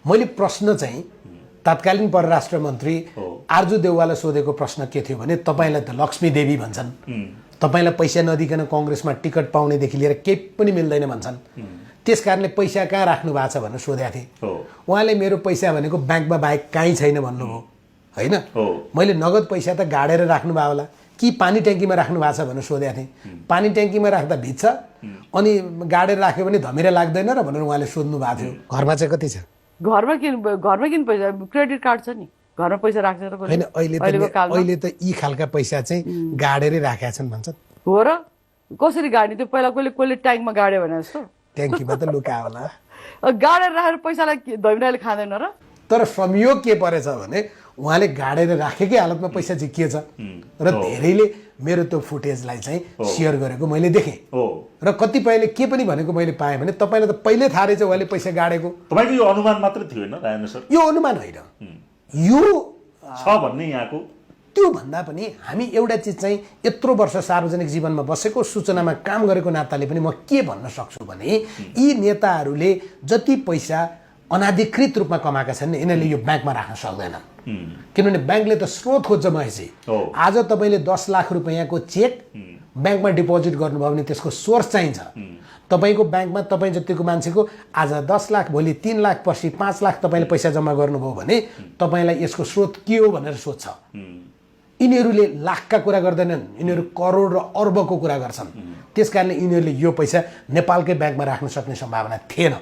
मैले प्रश्न चाहिँ तत्कालीन परराष्ट्र मन्त्री आर्जु देउवालाई सोधेको प्रश्न के थियो भने तपाईँलाई त लक्ष्मी देवी भन्छन्, तपाईँलाई पैसा नदिकन कङ्ग्रेसमा टिकट पाउनेदेखि लिएर केही पनि मिल्दैन भन्छन्, त्यस कारणले पैसा कहाँ राख्नु भएको छ भनेर सोधेको थिएँ। उहाँले मेरो पैसा भनेको ब्याङ्कमा बाहेक कहीँ छैन भन्नुभयो होइन। मैले नगद पैसा त गाडेर राख्नुभयो होला कि पानी ट्याङ्कीमा राख्नु भएको छ भनेर सोधेको थिएँ। पानी ट्याङ्कीमा राख्दा भिज्छ अनि गाडेर राख्यो भने धमिरा लाग्दैन र भनेर उहाँले सोध्नु भएको थियो। घरमा चाहिँ कति छ? घरमा किन पैसा? क्रेडिट कार्ड छ नि, घरमा पैसा राख्छ र होइन। अहिले त यी खालका पैसा चाहिँ गाडेरै राखेका छन् भन्छन्। हो र? कसरी गाड्ने? त्यो पहिला कसले ट्याङ्कमा गाड्यो भने जस्तो ट्याङ्कीमा त लुकायो होला। गाडेर राखेर पैसालाई धमिराले खाँदैन र? तर संयोग के परेछ भने उहाँले गाडेर राखेकै हालतमा पैसा झिकिएछ र धेरैले मेरो त्यो फुटेजलाई चाहिँ सेयर गरेको मैले देखेँ र कतिपयले के पनि भनेको मैले पाएँ भने तपाईँलाई त पहिल्यै थाहा रहेछ उहाँले पैसा गाडेको। तपाईँको यो अनुमान मात्रै थियो होइन राजेन्द्र सर? यो अनुमान होइन, यो छ भन्ने यहाँको। त्यो भन्दा पनि हामी एउटा चिज चाहिँ यत्रो वर्ष सार्वजनिक जीवनमा बसेको सूचनामा काम गरेको नाताले पनि म के भन्न सक्छु भने यी नेताहरूले जति पैसा अनाधिकृत रूपमा कमाएका छन् यिनीहरूले यो ब्याङ्कमा राख्न सक्दैनन्, किनभने ब्याङ्कले त स्रोत खोज्छ महेशजी। आज तपाईँले 10 लाख रुपियाँको चेक ब्याङ्कमा डिपोजिट गर्नुभयो भने त्यसको सोर्स चाहिन्छ। तपाईँको ब्याङ्कमा तपाईँ जतिको मान्छेको आज 10 लाख, भोलि 3 लाख, पछि 5 लाख तपाईँले पैसा जम्मा गर्नुभयो भने तपाईँलाई यसको स्रोत के हो भनेर सोध्छ। यिनीहरूले लाखका कुरा गर्दैनन्, यिनीहरू करोड र अर्बको कुरा गर्छन्। त्यसकारणले यिनीहरूले यो पैसा नेपालकै ब्याङ्कमा राख्न सक्ने सम्भावना थिएन।